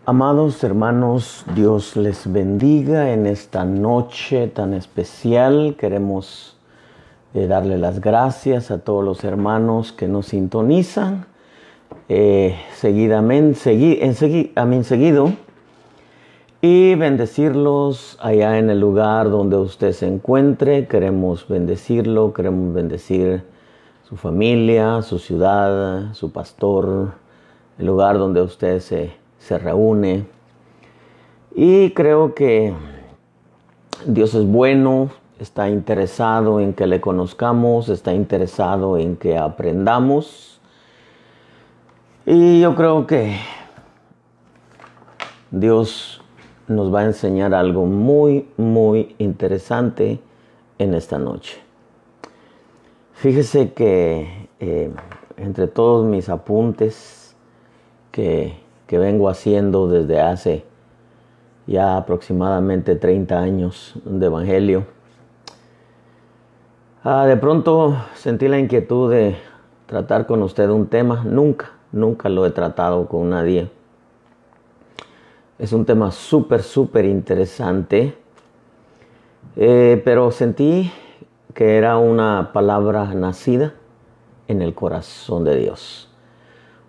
Amados hermanos, Dios les bendiga en esta noche tan especial. Queremos darle las gracias a todos los hermanos que nos sintonizan seguido y bendecirlos allá en el lugar donde usted se encuentre. Queremos bendecirlo, queremos bendecir su familia, su ciudad, su pastor, el lugar donde usted se reúne. Y creo que Dios es bueno, está interesado en que le conozcamos, está interesado en que aprendamos. Y yo creo que Dios nos va a enseñar algo muy, muy interesante en esta noche. Fíjese que entre todos mis apuntes que vengo haciendo desde hace ya aproximadamente 30 años de evangelio, de pronto sentí la inquietud de tratar con usted un tema. Nunca lo he tratado con nadie. Es un tema súper interesante, pero sentí que era una palabra nacida en el corazón de Dios.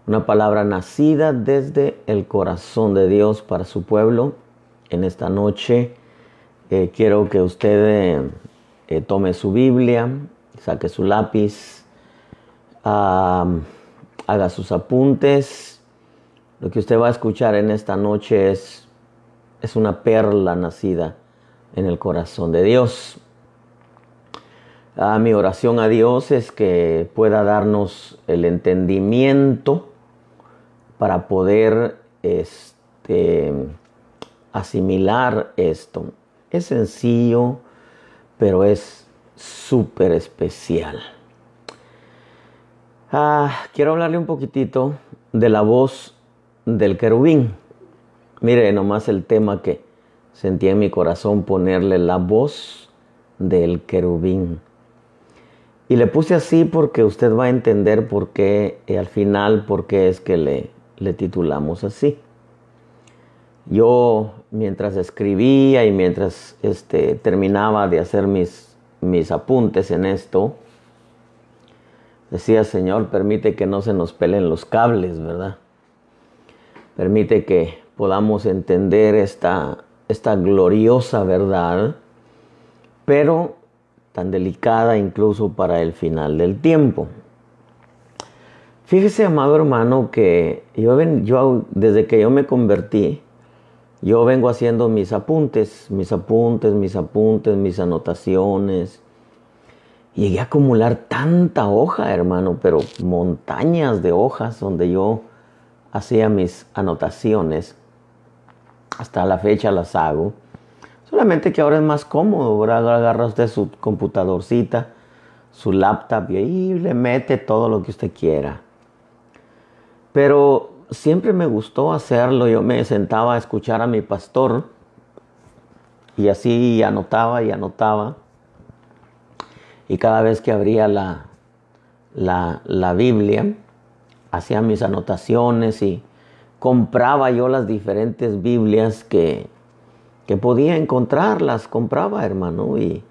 Una palabra nacida desde el corazón de Dios para su pueblo. En esta noche quiero que usted tome su Biblia, saque su lápiz, haga sus apuntes. Lo que usted va a escuchar en esta noche es una perla nacida en el corazón de Dios. Mi oración a Dios es que pueda darnos el entendimiento para poder asimilar esto. Es sencillo, pero es súper especial. Quiero hablarle un poquitito de la voz del querubín. Mire nomás el tema que sentí en mi corazón, ponerle la voz del querubín. Y le puse así porque usted va a entender por qué, al final, por qué es que le titulamos así. Yo, mientras escribía y mientras terminaba de hacer mis apuntes en esto, decía: Señor, permite que no se nos peleen los cables, ¿verdad? Permite que podamos entender esta gloriosa verdad, pero tan delicada incluso para el final del tiempo. Fíjese, amado hermano, que yo desde que yo me convertí, yo vengo haciendo mis anotaciones. Llegué a acumular tanta hoja, hermano, pero montañas de hojas donde yo hacía mis anotaciones. Hasta la fecha las hago. Solamente que ahora es más cómodo, ¿verdad? Ahora agarra usted su computadorcita, su laptop y ahí le mete todo lo que usted quiera. Pero siempre me gustó hacerlo. Yo me sentaba a escuchar a mi pastor y así anotaba y anotaba. Y cada vez que abría la Biblia, hacía mis anotaciones y compraba yo las diferentes Biblias que podía encontrar. Las compraba, hermano, y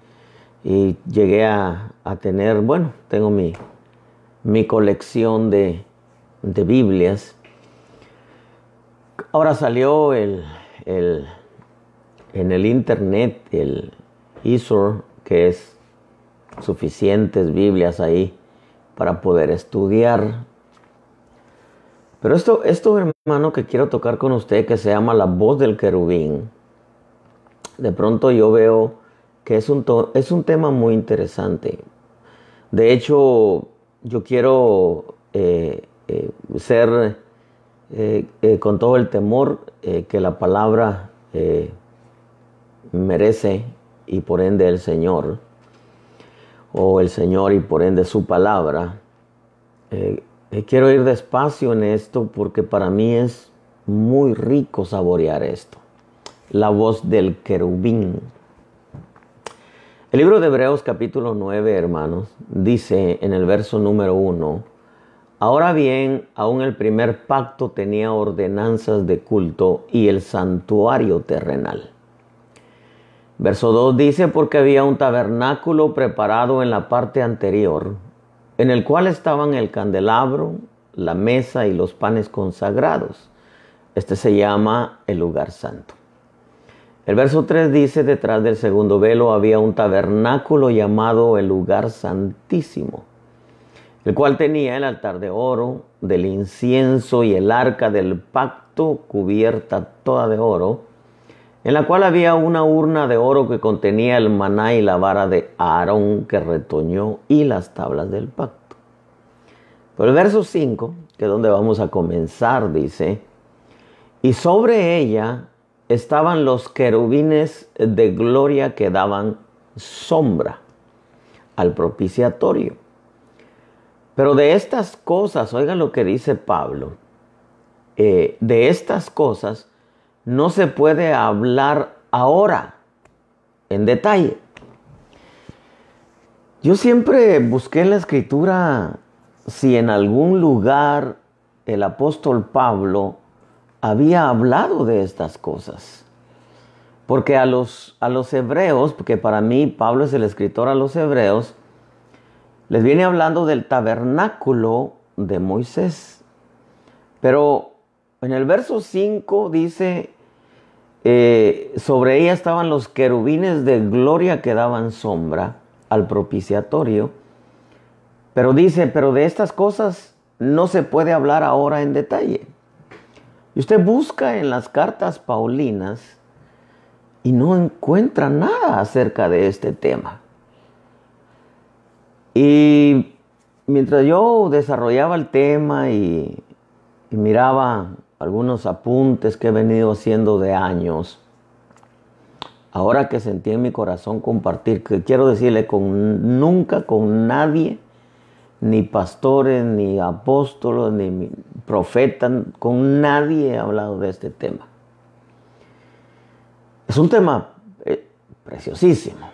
llegué a tener, tengo mi colección de Biblias. Ahora salió en el internet el eSword, que es suficientes Biblias ahí para poder estudiar. Pero esto, hermano, que quiero tocar con usted, que se llama la voz del querubín, de pronto yo veo que es un tema muy interesante. De hecho, yo quiero ser con todo el temor que la palabra merece, y por ende el Señor, o el Señor y por ende su palabra. Quiero ir despacio en esto porque para mí es muy rico saborear esto. La voz del querubín. El libro de Hebreos capítulo 9, hermanos, dice en el verso número 1: Ahora bien, aún el primer pacto tenía ordenanzas de culto y el santuario terrenal. Verso 2 dice, porque había un tabernáculo preparado en la parte anterior, en el cual estaban el candelabro, la mesa y los panes consagrados. Este se llama el lugar santo. El verso 3 dice, detrás del segundo velo había un tabernáculo llamado el lugar santísimo, el cual tenía el altar de oro, del incienso y el arca del pacto cubierta toda de oro, en la cual había una urna de oro que contenía el maná y la vara de Aarón que retoñó y las tablas del pacto. Pero el verso 5, que es donde vamos a comenzar, dice, y sobre ella estaban los querubines de gloria que daban sombra al propiciatorio. Pero de estas cosas, oigan lo que dice Pablo, de estas cosas no se puede hablar ahora en detalle. Yo siempre busqué en la Escritura si en algún lugar el apóstol Pablo había hablado de estas cosas. Porque a los hebreos, porque para mí Pablo es el escritor a los hebreos, les viene hablando del tabernáculo de Moisés. Pero en el verso 5 dice, sobre ella estaban los querubines de gloria que daban sombra al propiciatorio. Pero dice, pero de estas cosas no se puede hablar ahora en detalle. Y usted busca en las cartas paulinas y no encuentra nada acerca de este tema. Y mientras yo desarrollaba el tema y miraba algunos apuntes que he venido haciendo de años, ahora que sentí en mi corazón compartir, que quiero decirle, nunca con nadie, ni pastores, ni apóstoles, ni profetas, con nadie he hablado de este tema. Es un tema preciosísimo.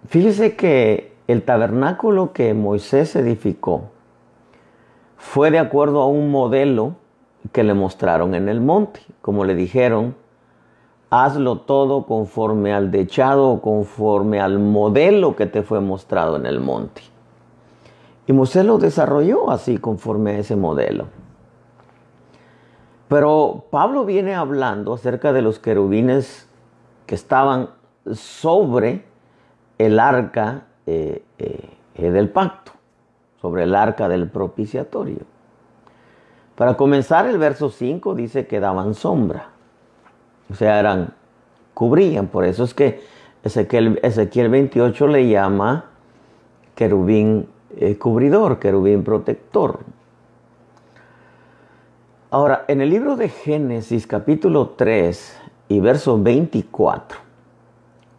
Fíjese que el tabernáculo que Moisés edificó fue de acuerdo a un modelo que le mostraron en el monte. Como le dijeron, hazlo todo conforme al dechado o conforme al modelo que te fue mostrado en el monte. Y Moisés lo desarrolló así, conforme a ese modelo. Pero Pablo viene hablando acerca de los querubines que estaban sobre el arca del pacto, sobre el arca del propiciatorio. Para comenzar, el verso 5 dice que daban sombra. O sea, cubrían. Por eso es que Ezequiel 28 le llama querubín cubridor, querubín protector. Ahora, en el libro de Génesis capítulo 3 y verso 24,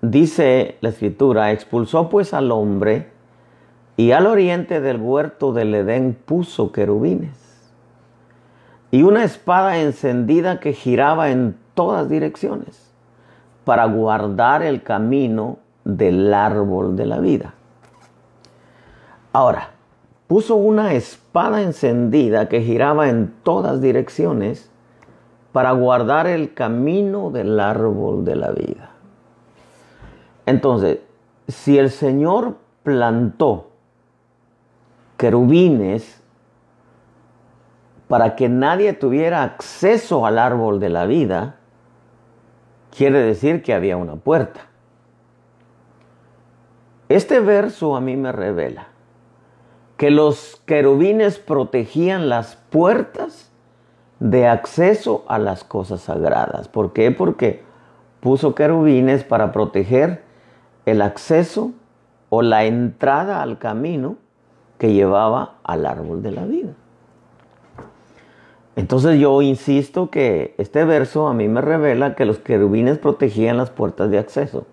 dice la escritura, expulsó pues al hombre y al oriente del huerto del Edén puso querubines y una espada encendida que giraba en todas direcciones para guardar el camino del árbol de la vida. Ahora, puso una espada encendida que giraba en todas direcciones para guardar el camino del árbol de la vida. Entonces, si el Señor plantó querubines para que nadie tuviera acceso al árbol de la vida, quiere decir que había una puerta. Este verso a mí me revela que los querubines protegían las puertas de acceso a las cosas sagradas. ¿Por qué? Porque puso querubines para proteger el acceso o la entrada al camino que llevaba al árbol de la vida. Entonces yo insisto que este verso a mí me revela que los querubines protegían las puertas de acceso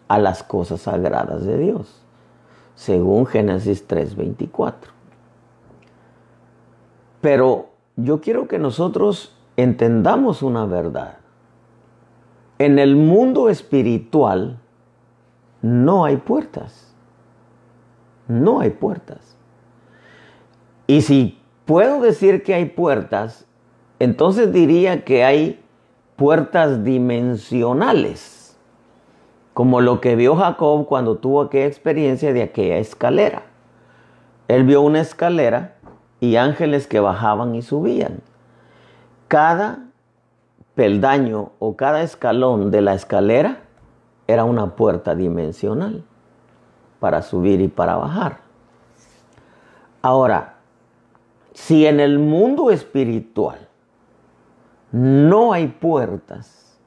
a las cosas sagradas de Dios, según Génesis 3:24. Pero yo quiero que nosotros entendamos una verdad. En el mundo espiritual no hay puertas. No hay puertas. Y si puedo decir que hay puertas, entonces diría que hay puertas dimensionales, como lo que vio Jacob cuando tuvo aquella experiencia de aquella escalera. Él vio una escalera y ángeles que bajaban y subían. Cada peldaño o cada escalón de la escalera era una puerta dimensional para subir y para bajar. Ahora, si en el mundo espiritual no hay puertas,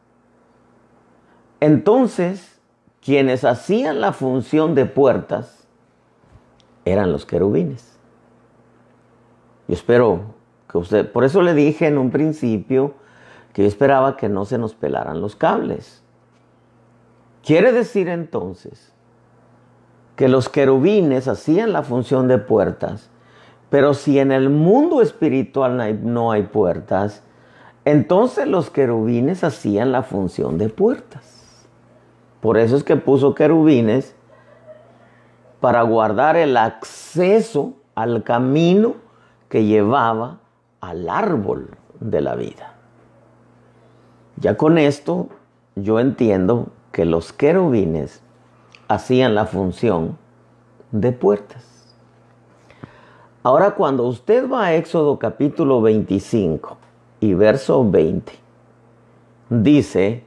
entonces quienes hacían la función de puertas eran los querubines. Yo espero que usted, por eso le dije en un principio que yo esperaba que no se nos pelaran los cables. Quiere decir entonces que los querubines hacían la función de puertas, pero si en el mundo espiritual no hay puertas, entonces los querubines hacían la función de puertas. Por eso es que puso querubines para guardar el acceso al camino que llevaba al árbol de la vida. Ya con esto yo entiendo que los querubines hacían la función de puertas. Ahora, cuando usted va a Éxodo capítulo 25 y verso 20, dice: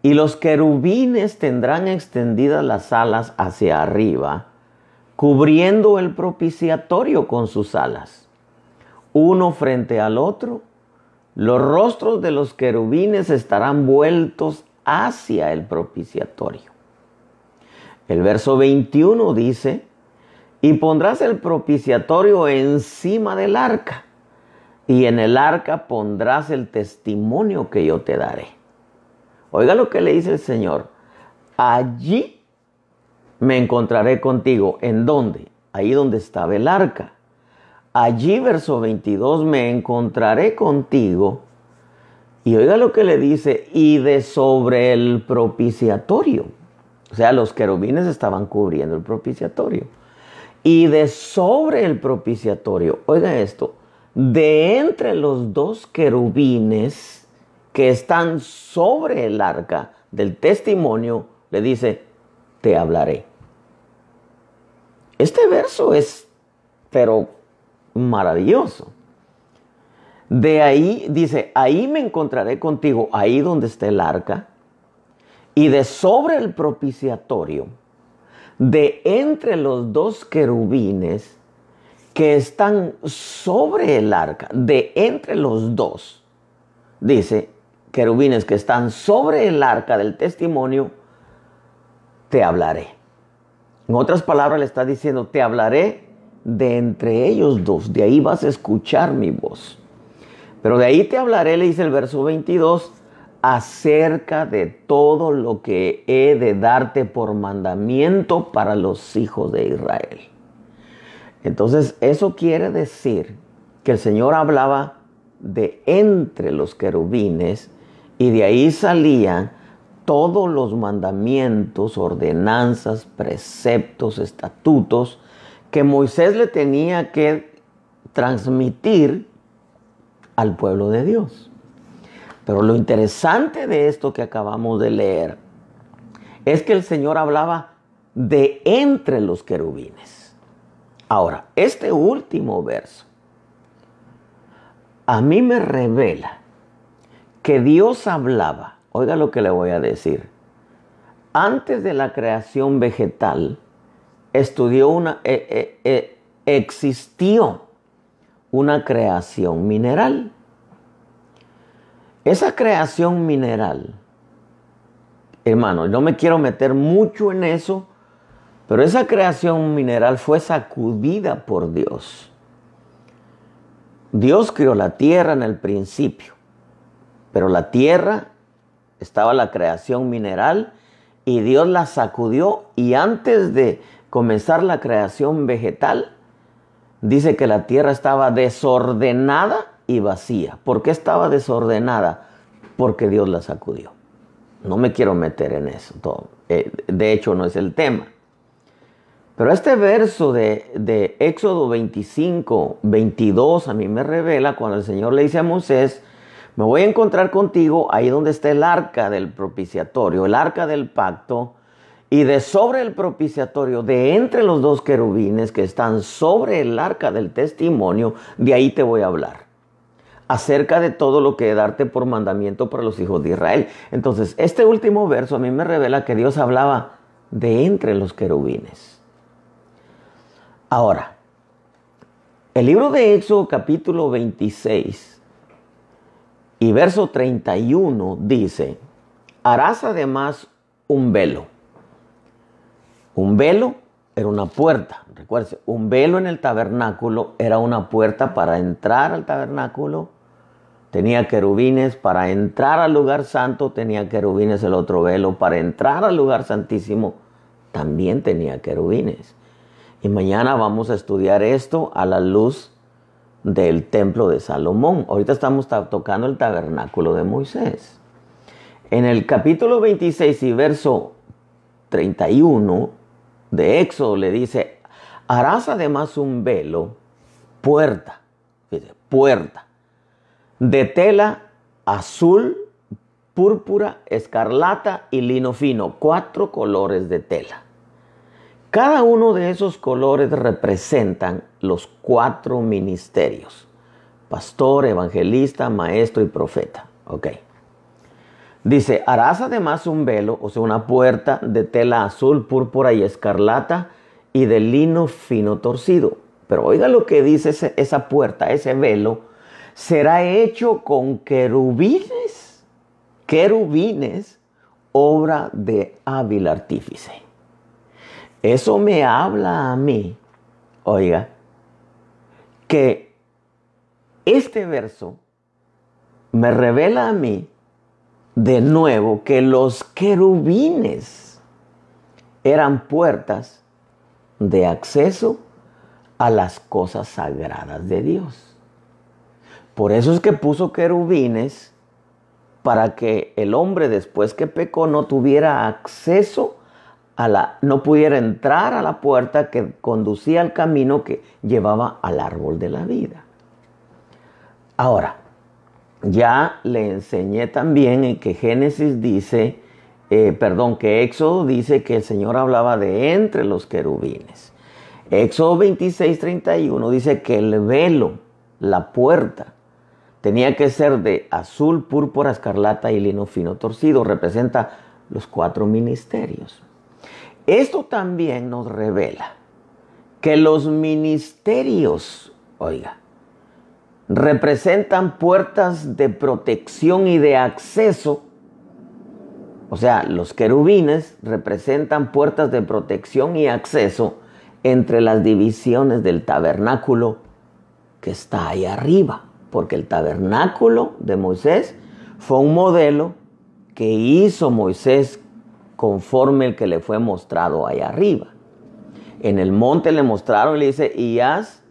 y los querubines tendrán extendidas las alas hacia arriba, cubriendo el propiciatorio con sus alas, uno frente al otro. Los rostros de los querubines estarán vueltos hacia el propiciatorio. El verso 21 dice: y pondrás el propiciatorio encima del arca, y en el arca pondrás el testimonio que yo te daré. Oiga lo que le dice el Señor: allí me encontraré contigo. ¿En dónde? Ahí donde estaba el arca. Allí, verso 22, me encontraré contigo. Y oiga lo que le dice: y de sobre el propiciatorio. O sea, los querubines estaban cubriendo el propiciatorio. Y de sobre el propiciatorio, oiga esto, de entre los dos querubines que están sobre el arca del testimonio, le dice: te hablaré. Este verso es, pero maravilloso. De ahí, dice, ahí me encontraré contigo, ahí donde está el arca, y de sobre el propiciatorio, de entre los dos querubines que están sobre el arca, de entre los dos, dice, querubines que están sobre el arca del testimonio, te hablaré. En otras palabras le está diciendo: te hablaré de entre ellos dos, de ahí vas a escuchar mi voz. Pero de ahí te hablaré, le dice el verso 22, acerca de todo lo que he de darte por mandamiento para los hijos de Israel. Entonces, eso quiere decir que el Señor hablaba de entre los querubines, y de ahí salían todos los mandamientos, ordenanzas, preceptos, estatutos que Moisés le tenía que transmitir al pueblo de Dios. Pero lo interesante de esto que acabamos de leer es que el Señor hablaba de entre los querubines. Ahora, este último verso a mí me revela que Dios hablaba. Oiga lo que le voy a decir. Antes de la creación vegetal, existió una creación mineral. Esa creación mineral, hermano, no me quiero meter mucho en eso, pero esa creación mineral fue sacudida por Dios. Dios creó la tierra en el principio, pero la tierra estaba la creación mineral y Dios la sacudió, y antes de comenzar la creación vegetal, dice que la tierra estaba desordenada y vacía. ¿Por qué estaba desordenada? Porque Dios la sacudió. No me quiero meter en eso todo. De hecho, no es el tema. Pero este verso de Éxodo 25, 22 a mí me revela cuando el Señor le dice a Moisés, me voy a encontrar contigo ahí donde está el arca del propiciatorio, el arca del pacto, y de sobre el propiciatorio, de entre los dos querubines que están sobre el arca del testimonio, de ahí te voy a hablar acerca de todo lo que he darte por mandamiento para los hijos de Israel. Entonces, este último verso a mí me revela que Dios hablaba de entre los querubines. Ahora, el libro de Éxodo capítulo 26 y verso 31 dice, harás además un velo. Un velo era una puerta. Recuerden, un velo en el tabernáculo era una puerta para entrar al tabernáculo. Tenía querubines para entrar al lugar santo, tenía querubines el otro velo. Para entrar al lugar santísimo también tenía querubines. Y mañana vamos a estudiar esto a la luz del templo de Salomón. Ahorita estamos tocando el tabernáculo de Moisés. En el capítulo 26 y verso 31 de Éxodo le dice, harás además un velo, puerta, fíjate, puerta, de tela azul, púrpura, escarlata y lino fino, 4 colores de tela. Cada uno de esos colores representan los 4 ministerios: pastor, evangelista, maestro y profeta. Ok. Dice, harás además un velo, o sea, una puerta de tela azul, púrpura y escarlata y de lino fino torcido. Pero oiga lo que dice esa puerta, ese velo, será hecho con querubines, querubines, obra de hábil artífice. Eso me habla a mí, oiga, que este verso me revela a mí de nuevo que los querubines eran puertas de acceso a las cosas sagradas de Dios. Por eso es que puso querubines, para que el hombre después que pecó no tuviera acceso no pudiera entrar a la puerta que conducía al camino que llevaba al árbol de la vida. Ahora, ya le enseñé también en que Génesis dice, que Éxodo dice que el Señor hablaba de entre los querubines. Éxodo 26, 31 dice que el velo, la puerta, tenía que ser de azul, púrpura, escarlata y lino fino torcido. Representa los 4 ministerios. Esto también nos revela que los ministerios, oiga, representan puertas de protección y de acceso. O sea, los querubines representan puertas de protección y acceso entre las divisiones del tabernáculo que está ahí arriba. Porque el tabernáculo de Moisés fue un modelo que hizo Moisés conforme el que le fue mostrado ahí arriba. En el monte le mostraron y le dice, y haz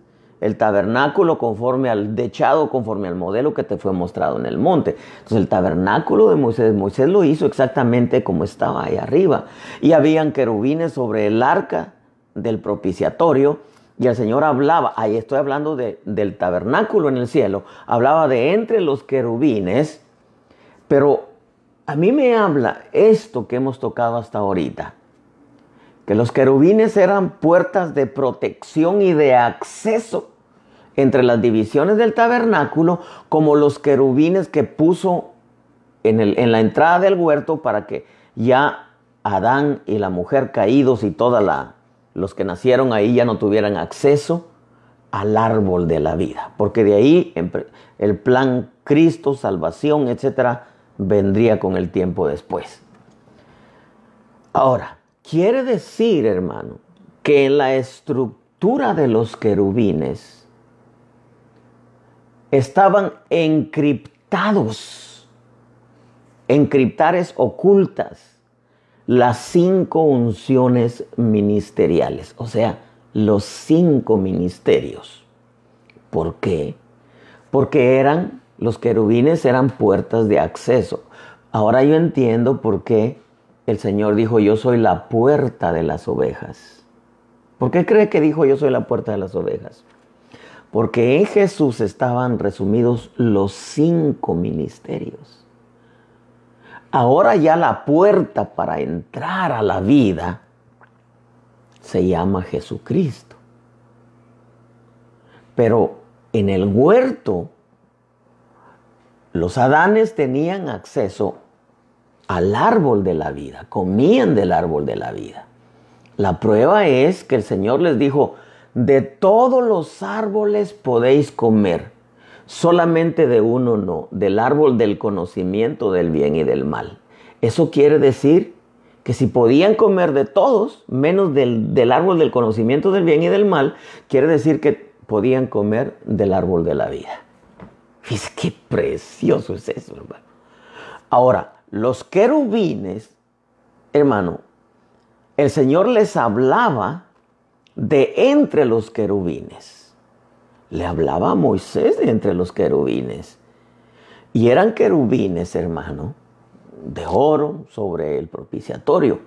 el tabernáculo conforme al dechado, conforme al modelo que te fue mostrado en el monte. Entonces el tabernáculo de Moisés lo hizo exactamente como estaba ahí arriba. Y habían querubines sobre el arca del propiciatorio. Y el Señor hablaba, ahí estoy hablando del tabernáculo en el cielo, hablaba de entre los querubines, pero a mí me habla esto que hemos tocado hasta ahorita, que los querubines eran puertas de protección y de acceso entre las divisiones del tabernáculo, como los querubines que puso en la entrada del huerto para que ya Adán y la mujer caídos y los que nacieron ahí ya no tuvieran acceso al árbol de la vida. Porque de ahí el plan Cristo, salvación, etcétera, vendría con el tiempo después. Ahora, quiere decir, hermano, que en la estructura de los querubines estaban encriptados, encriptares ocultas, las 5 unciones ministeriales, o sea, los 5 ministerios. ¿Por qué? Porque los querubines eran puertas de acceso. Ahora yo entiendo por qué el Señor dijo, yo soy la puerta de las ovejas. ¿Por qué cree que dijo yo soy la puerta de las ovejas? Porque en Jesús estaban resumidos los 5 ministerios. Ahora ya la puerta para entrar a la vida se llama Jesucristo. Pero en el huerto, los Adanes tenían acceso al árbol de la vida, comían del árbol de la vida. La prueba es que el Señor les dijo, de todos los árboles podéis comer, solamente de uno no, del árbol del conocimiento del bien y del mal. Eso quiere decir que si podían comer de todos, menos del árbol del conocimiento del bien y del mal, quiere decir que podían comer del árbol de la vida. Fíjese qué precioso es eso, hermano. Ahora, los querubines, hermano, el Señor les hablaba de entre los querubines. Le hablaba a Moisés de entre los querubines. Y eran querubines, hermano, de oro sobre el propiciatorio.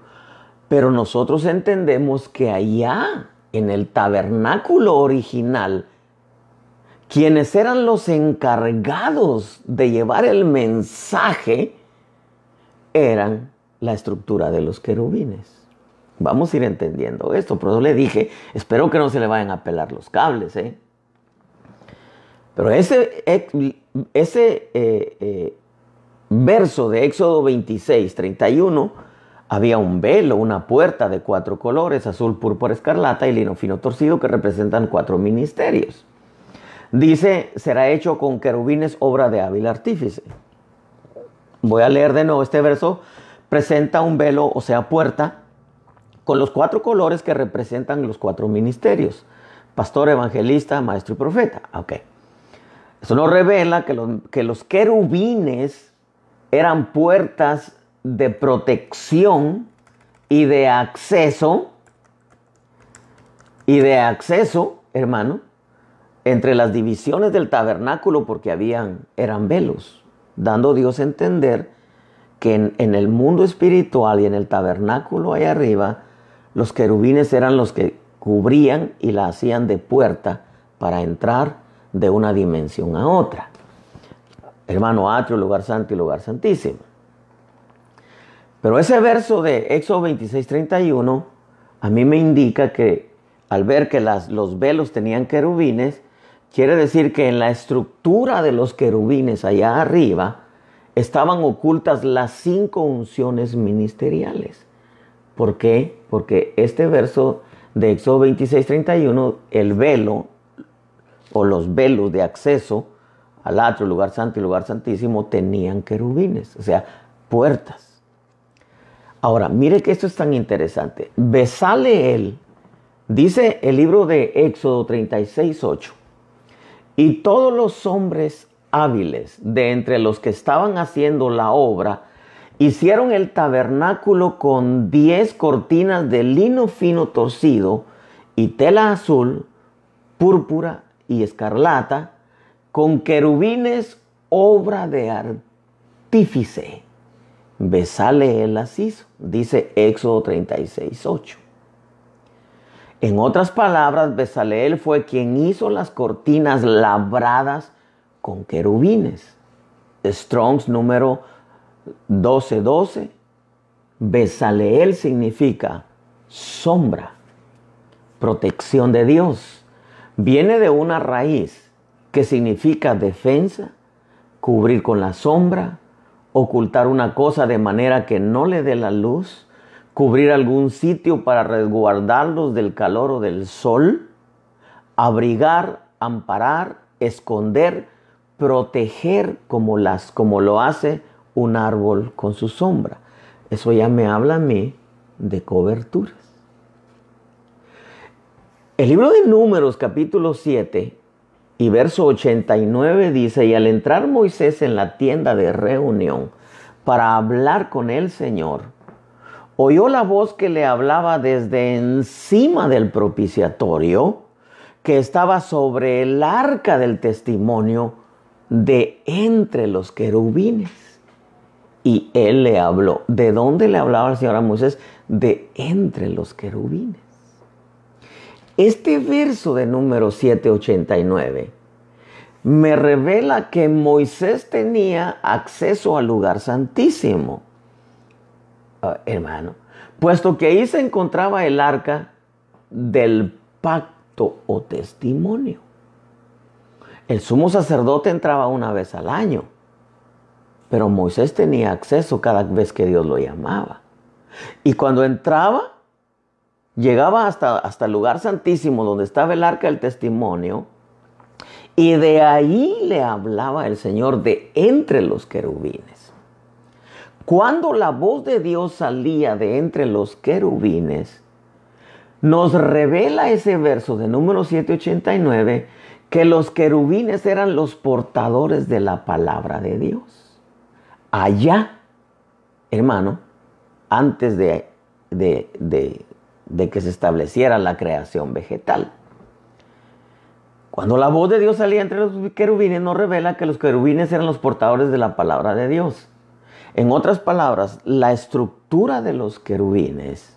Pero nosotros entendemos que allá, en el tabernáculo original, quienes eran los encargados de llevar el mensaje eran la estructura de los querubines. Vamos a ir entendiendo esto. Por eso le dije, espero que no se le vayan a pelar los cables, Pero ese verso de Éxodo 26, 31, había un velo, una puerta de 4 colores, azul, púrpura, escarlata y lino fino torcido, que representan 4 ministerios. Dice, será hecho con querubines, obra de hábil artífice. Voy a leer de nuevo este verso. Presenta un velo, o sea, puerta, con los 4 colores que representan los 4 ministerios. Pastor, evangelista, maestro y profeta. Ok. Eso nos revela que los querubines eran puertas de protección y de acceso, hermano, entre las divisiones del tabernáculo, porque eran velos, dando Dios a entender que en el mundo espiritual y en el tabernáculo allá arriba, los querubines eran los que cubrían y la hacían de puerta para entrar de una dimensión a otra. Hermano, atrio, lugar santo y lugar santísimo. Pero ese verso de Éxodo 26, 31 a mí me indica que al ver que los velos tenían querubines, quiere decir que en la estructura de los querubines allá arriba estaban ocultas las 5 unciones ministeriales. ¿Por qué? Porque este verso de Éxodo 26, 31, el velo o los velos de acceso al atrio, lugar santo y lugar santísimo tenían querubines, o sea, puertas. Ahora, mire que esto es tan interesante. Bezaleel, dice el libro de Éxodo 36, 8, y todos los hombres hábiles de entre los que estaban haciendo la obra hicieron el tabernáculo con 10 cortinas de lino fino torcido y tela azul, púrpura y escarlata, con querubines, obra de artífice. Bezaleel las hizo, dice Éxodo 36, 8. En otras palabras, Bezaleel fue quien hizo las cortinas labradas con querubines. Strong's número 1212. Bezaleel significa sombra, protección de Dios. Viene de una raíz que significa defensa, cubrir con la sombra, ocultar una cosa de manera que no le dé la luz, cubrir algún sitio para resguardarlos del calor o del sol, abrigar, amparar, esconder, proteger como lo hace un árbol con su sombra. Eso ya me habla a mí de coberturas. El libro de Números, capítulo 7 y verso 89 dice, y al entrar Moisés en la tienda de reunión para hablar con el Señor, oyó la voz que le hablaba desde encima del propiciatorio, que estaba sobre el arca del testimonio, de entre los querubines. Y él le habló. ¿De dónde le hablaba el Señor a Moisés? De entre los querubines. Este verso de número 789 me revela que Moisés tenía acceso al lugar santísimo, hermano, puesto que ahí se encontraba el arca del pacto o testimonio. El sumo sacerdote entraba una vez al año, pero Moisés tenía acceso cada vez que Dios lo llamaba. Y cuando entraba, llegaba hasta el lugar santísimo donde estaba el arca del testimonio, y de ahí le hablaba el Señor de entre los querubines. Cuando la voz de Dios salía de entre los querubines, nos revela ese verso de número 789 que los querubines eran los portadores de la palabra de Dios. Allá, hermano, antes de que se estableciera la creación vegetal. Cuando la voz de Dios salía entre los querubines, nos revela que los querubines eran los portadores de la palabra de Dios. En otras palabras, la estructura de los querubines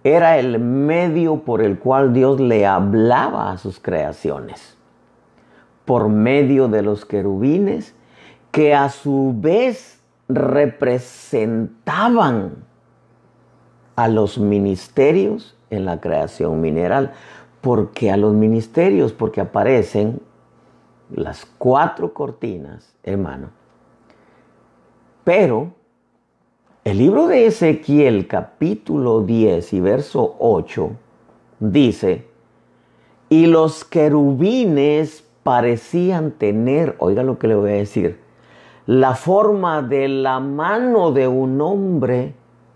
era el medio por el cual Dios le hablaba a sus creaciones. Por medio de los querubines, que a su vez representaban a los ministerios en la creación mineral. Porque a los ministerios, porque aparecen las 4 cortinas, hermano. Pero el libro de Ezequiel, capítulo 10 y verso 8, dice, y los querubines parecían tener, oiga lo que le voy a decir, la forma de la mano de un hombre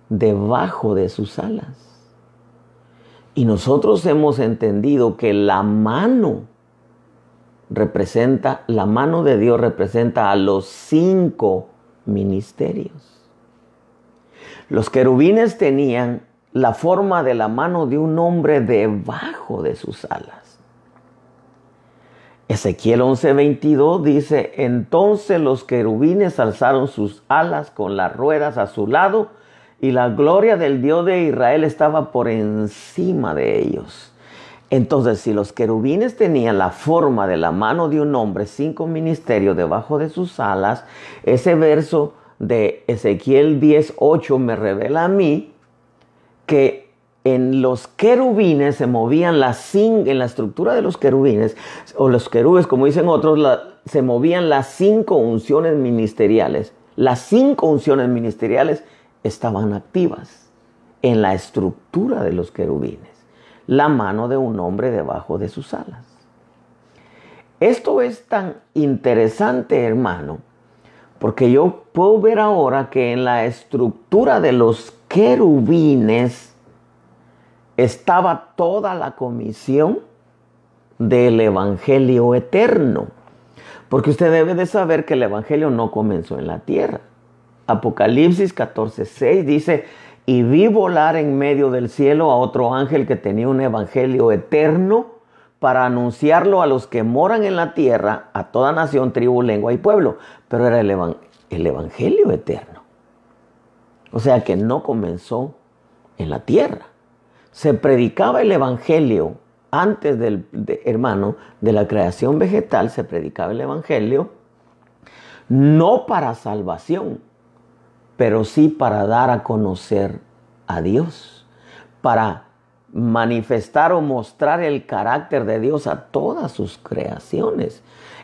debajo de sus alas. Y nosotros hemos entendido que la mano de Dios representa a los 5 ministerios. Los querubines tenían la forma de la mano de un hombre debajo de sus alas. Ezequiel 11:22 dice, entonces los querubines alzaron sus alas con las ruedas a su lado, y la gloria del Dios de Israel estaba por encima de ellos. Entonces, si los querubines tenían la forma de la mano de un hombre, 5 ministerios debajo de sus alas, ese verso de Ezequiel 10:8 me revela a mí que en los querubines se movían en la estructura de los querubines, o los querubes, como dicen otros, se movían las 5 unciones ministeriales. Las 5 unciones ministeriales estaban activas en la estructura de los querubines, la mano de un hombre debajo de sus alas. Esto es tan interesante, hermano, porque yo puedo ver ahora que en la estructura de los querubines estaba toda la comisión del evangelio eterno, porque usted debe de saber que el evangelio no comenzó en la tierra. Apocalipsis 14:6 dice, y vi volar en medio del cielo a otro ángel que tenía un evangelio eterno para anunciarlo a los que moran en la tierra, a toda nación, tribu, lengua y pueblo. Pero era el evangelio eterno. O sea que no comenzó en la tierra. Se predicaba el evangelio antes hermano, de la creación vegetal, se predicaba el evangelio no para salvación, pero sí para dar a conocer a Dios, para manifestar o mostrar el carácter de Dios a todas sus creaciones.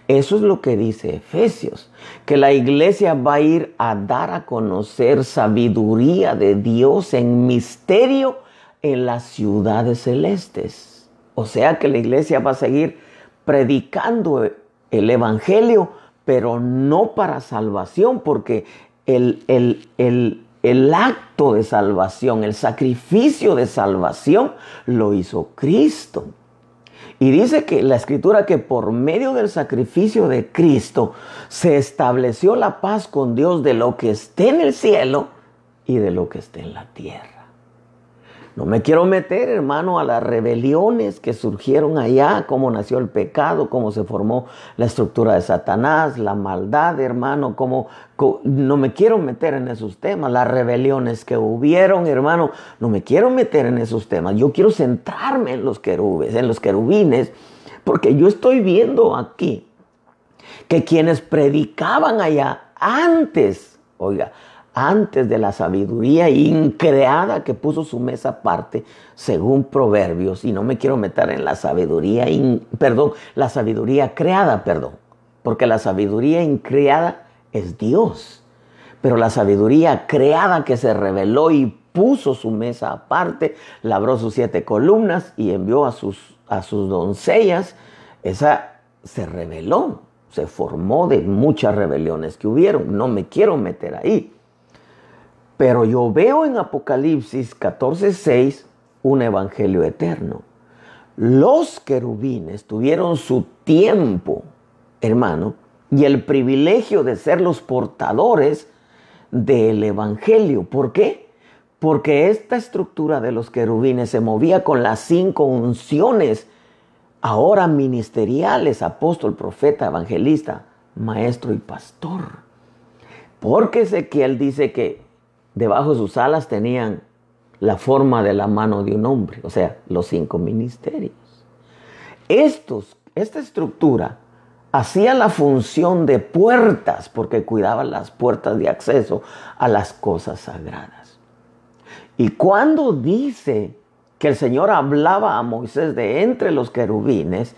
Eso es lo que dice Efesios, que la iglesia va a ir a dar a conocer sabiduría de Dios en misterio en las ciudades celestes. O sea que la iglesia va a seguir predicando el evangelio, pero no para salvación, porque el acto de salvación, el sacrificio de salvación lo hizo Cristo. Y dice que la Escritura que por medio del sacrificio de Cristo se estableció la paz con Dios de lo que esté en el cielo y de lo que esté en la tierra. No me quiero meter, hermano, a las rebeliones que surgieron allá, cómo nació el pecado, cómo se formó la estructura de Satanás, la maldad, hermano, no me quiero meter en esos temas, las rebeliones que hubieron, hermano, no me quiero meter en esos temas. Yo quiero centrarme en los querubines, porque yo estoy viendo aquí que quienes predicaban allá antes, oiga, antes de la sabiduría increada que puso su mesa aparte, según Proverbios, y no me quiero meter en la sabiduría, la sabiduría creada, porque la sabiduría increada es Dios, pero la sabiduría creada que se reveló y puso su mesa aparte, labró sus 7 columnas y envió a sus doncellas, esa se reveló, se formó de muchas rebeliones que hubieron, no me quiero meter ahí. Pero yo veo en Apocalipsis 14:6 un evangelio eterno. Los querubines tuvieron su tiempo, hermano, y el privilegio de ser los portadores del evangelio. ¿Por qué? Porque esta estructura de los querubines se movía con las 5 unciones, ahora ministeriales: apóstol, profeta, evangelista, maestro y pastor. Porque Ezequiel dice que debajo de sus alas tenían la forma de la mano de un hombre, o sea, los 5 ministerios. Esta estructura hacía la función de puertas, porque cuidaban las puertas de acceso a las cosas sagradas. Y cuando dice que el Señor hablaba a Moisés de entre los querubines,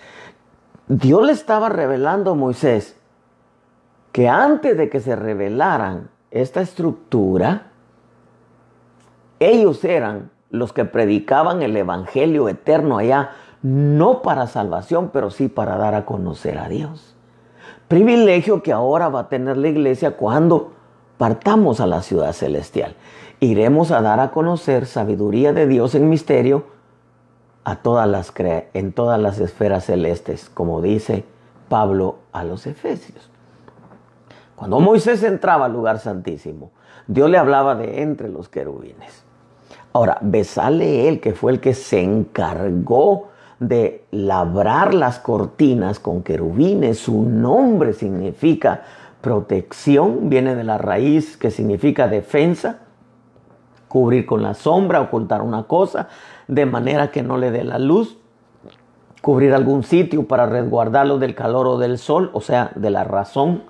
Dios le estaba revelando a Moisés que antes de que se revelaran esta estructura, ellos eran los que predicaban el evangelio eterno allá, no para salvación, pero sí para dar a conocer a Dios. Privilegio que ahora va a tener la iglesia cuando partamos a la ciudad celestial. Iremos a dar a conocer sabiduría de Dios en misterio en todas las esferas celestes, como dice Pablo a los Efesios. Cuando Moisés entraba al lugar santísimo, Dios le hablaba de entre los querubines. Ahora, Bezaleel, que fue el que se encargó de labrar las cortinas con querubines, su nombre significa protección, viene de la raíz que significa defensa, cubrir con la sombra, ocultar una cosa, de manera que no le dé la luz, cubrir algún sitio para resguardarlo del calor o del sol, o sea, de la razón,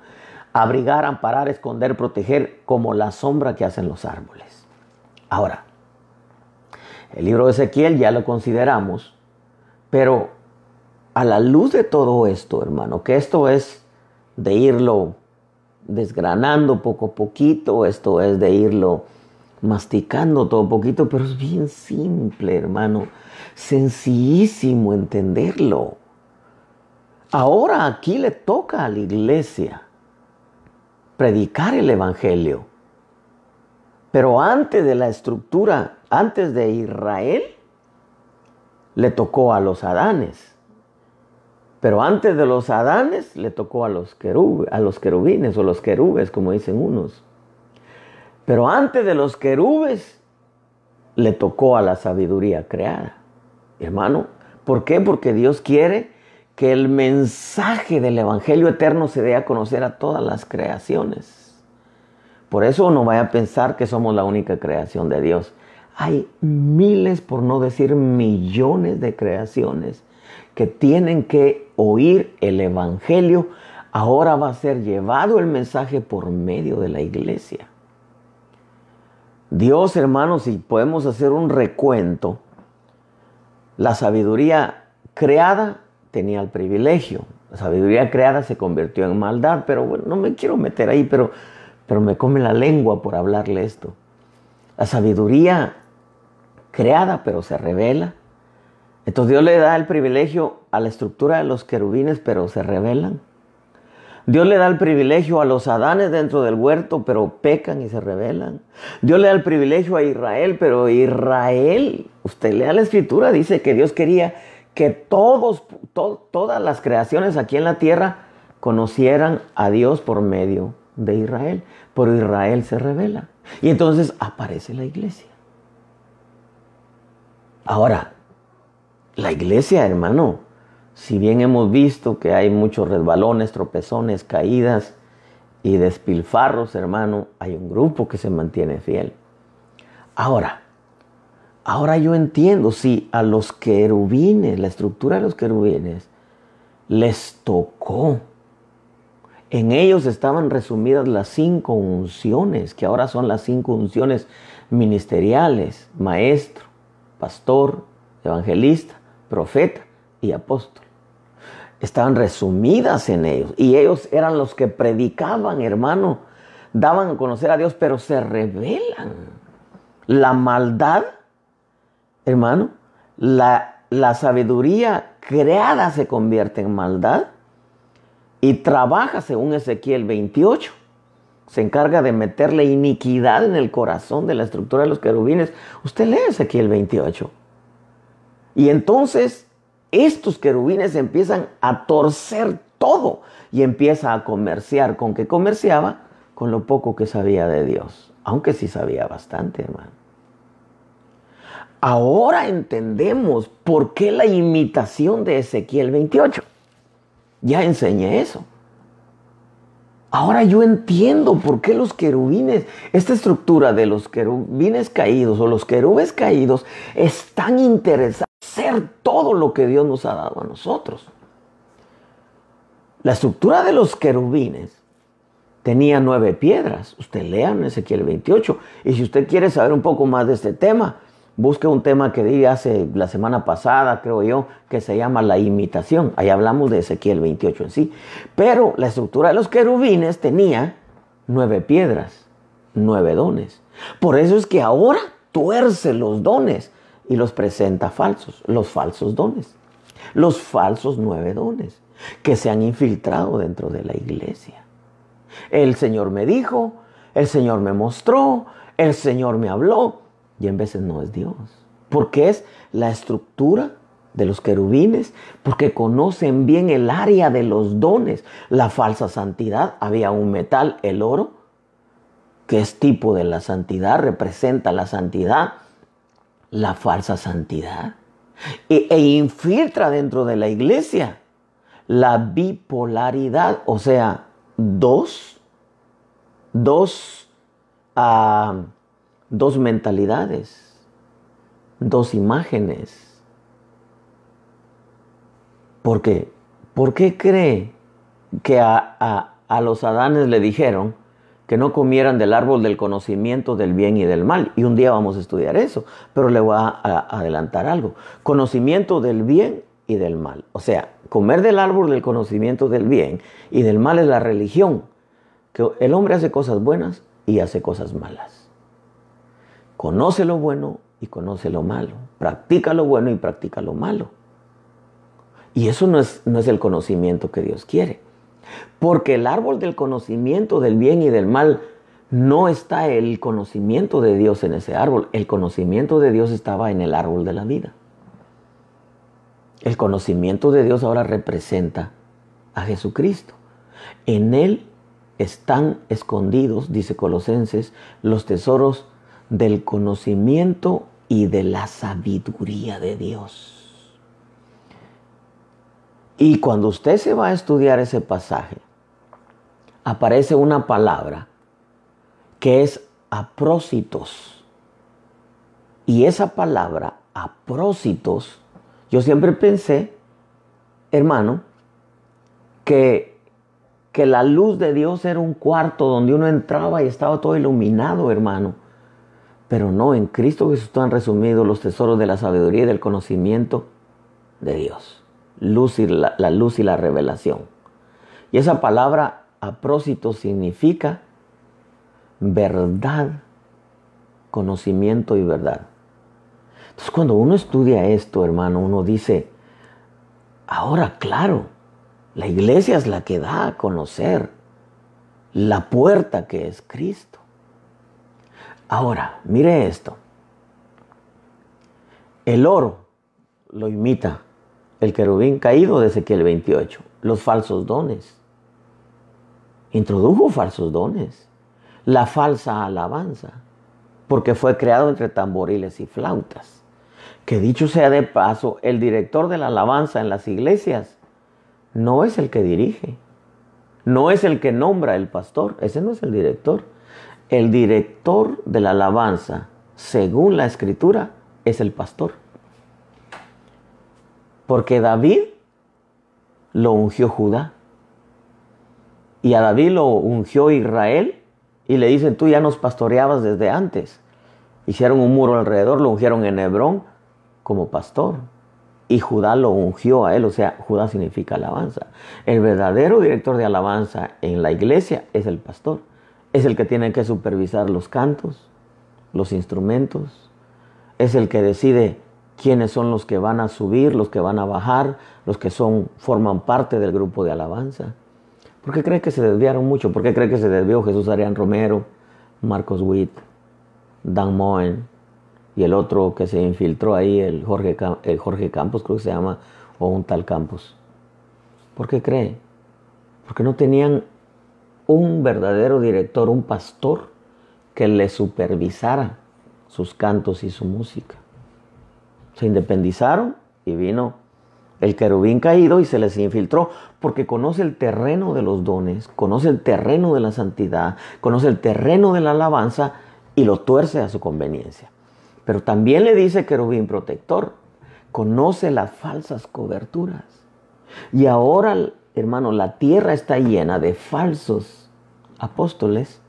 abrigar, amparar, esconder, proteger, como la sombra que hacen los árboles. Ahora, el libro de Ezequiel ya lo consideramos, pero a la luz de todo esto, hermano, que esto es de irlo desgranando poco a poquito, esto es de irlo masticando todo poquito, pero es bien simple, hermano, sencillísimo entenderlo. Ahora aquí le toca a la iglesia predicar el evangelio, pero antes de la estructura, antes de Israel, le tocó a los Adanes. Pero antes de los Adanes, le tocó a los querubines o los querubes, como dicen unos. Pero antes de los querubes, le tocó a la sabiduría creada. Hermano, ¿por qué? Porque Dios quiere que el mensaje del evangelio eterno se dé a conocer a todas las creaciones. Por eso no vaya a pensar que somos la única creación de Dios. Hay miles, por no decir millones de creaciones que tienen que oír el evangelio. Ahora va a ser llevado el mensaje por medio de la iglesia. Dios, hermanos, si podemos hacer un recuento, la sabiduría creada tenía el privilegio. La sabiduría creada se convirtió en maldad, pero bueno, no me quiero meter ahí, pero me come la lengua por hablarle esto. La sabiduría creada, pero se revela. Entonces Dios le da el privilegio a la estructura de los querubines, pero se rebelan. Dios le da el privilegio a los Adanes dentro del huerto, pero pecan y se rebelan. Dios le da el privilegio a Israel, pero Israel, usted lea la escritura, dice que Dios quería que todas las creaciones aquí en la tierra conocieran a Dios por medio de Israel. Pero Israel se rebela. Y entonces aparece la iglesia. Ahora, la iglesia, hermano, si bien hemos visto que hay muchos resbalones, tropezones, caídas y despilfarros, hermano, hay un grupo que se mantiene fiel. Ahora yo entiendo, si a los querubines, la estructura de los querubines, les tocó. En ellos estaban resumidas las 5 unciones, que ahora son las 5 unciones ministeriales: maestro, pastor, evangelista, profeta y apóstol. Estaban resumidas en ellos, y ellos eran los que predicaban, hermano, daban a conocer a Dios, pero se rebelan. La maldad, hermano, la sabiduría creada se convierte en maldad y trabaja según Ezequiel 28. Se encarga de meterle iniquidad en el corazón de la estructura de los querubines. Usted lee Ezequiel 28. Y entonces estos querubines empiezan a torcer todo y empieza a comerciar. ¿Con qué comerciaba? Con lo poco que sabía de Dios. Aunque sí sabía bastante, hermano. Ahora entendemos por qué la imitación de Ezequiel 28. Ya enseñé eso. Ahora yo entiendo por qué los querubines, esta estructura de los querubines caídos o los querubes caídos, están interesados en hacer todo lo que Dios nos ha dado a nosotros. La estructura de los querubines tenía 9 piedras. Usted lea en Ezequiel 28. Y si usted quiere saber un poco más de este tema, busque un tema que di hace la semana pasada, creo yo, que se llama la imitación. Ahí hablamos de Ezequiel 28 en sí. Pero la estructura de los querubines tenía 9 piedras, 9 dones. Por eso es que ahora tuerce los dones y los presenta falsos, los falsos dones. Los falsos 9 dones que se han infiltrado dentro de la iglesia. El Señor me dijo, el Señor me mostró, el Señor me habló. Y en veces no es Dios. Porque es la estructura de los querubines. Porque conocen bien el área de los dones. La falsa santidad. Había un metal, el oro, que es tipo de la santidad, representa la santidad. La falsa santidad. E infiltra dentro de la iglesia la bipolaridad. O sea, dos mentalidades, 2 imágenes. ¿Por qué? ¿Por qué cree que a los Adanes le dijeron que no comieran del árbol del conocimiento del bien y del mal? Y un día vamos a estudiar eso, pero le voy a adelantar algo. Conocimiento del bien y del mal. O sea, comer del árbol del conocimiento del bien y del mal es la religión. Que el hombre hace cosas buenas y hace cosas malas. Conoce lo bueno y conoce lo malo. Practica lo bueno y practica lo malo. Y eso no es el conocimiento que Dios quiere. Porque el árbol del conocimiento del bien y del mal, no está el conocimiento de Dios en ese árbol. El conocimiento de Dios estaba en el árbol de la vida. El conocimiento de Dios ahora representa a Jesucristo. En Él están escondidos, dice Colosenses, los tesoros del conocimiento y de la sabiduría de Dios. Y cuando usted se va a estudiar ese pasaje, aparece una palabra que es aprósitos. Y esa palabra, aprósitos, yo siempre pensé, hermano, que la luz de Dios era un cuarto donde uno entraba y estaba todo iluminado, hermano. Pero no, en Cristo Jesús están resumidos los tesoros de la sabiduría y del conocimiento de Dios. La luz y la revelación. Y esa palabra aprósito significa verdad, conocimiento y verdad. Entonces cuando uno estudia esto, hermano, uno dice, ahora claro, la iglesia es la que da a conocer la puerta que es Cristo. Ahora, mire esto. El oro lo imita el querubín caído de Ezequiel 28. Los falsos dones. Introdujo falsos dones. La falsa alabanza. Porque fue creado entre tamboriles y flautas. Que dicho sea de paso, el director de la alabanza en las iglesias no es el que dirige, no es el que nombra el pastor, ese no es el director. El director de la alabanza, según la escritura, es el pastor. Porque David lo ungió Judá. Y a David lo ungió Israel y le dicen, tú ya nos pastoreabas desde antes. Hicieron un muro alrededor, lo ungieron en Hebrón como pastor. Y Judá lo ungió a él, o sea, Judá significa alabanza. El verdadero director de alabanza en la iglesia es el pastor. Es el que tiene que supervisar los cantos, los instrumentos. Es el que decide quiénes son los que van a subir, los que van a bajar, los que forman parte del grupo de alabanza. ¿Por qué cree que se desviaron mucho? ¿Por qué cree que se desvió Jesús Arián Romero, Marcos Witt, Dan Moen y el otro que se infiltró ahí, el Jorge Campos, creo que se llama, o un tal Campos? ¿Por qué cree? Porque no tenían un verdadero director, un pastor que le supervisara sus cantos y su música. Se independizaron y vino el querubín caído y se les infiltró, porque conoce el terreno de los dones, conoce el terreno de la santidad, conoce el terreno de la alabanza y lo tuerce a su conveniencia. Pero también le dice querubín protector, conoce las falsas coberturas. Y ahora, hermano, la tierra está llena de falsos apóstoles.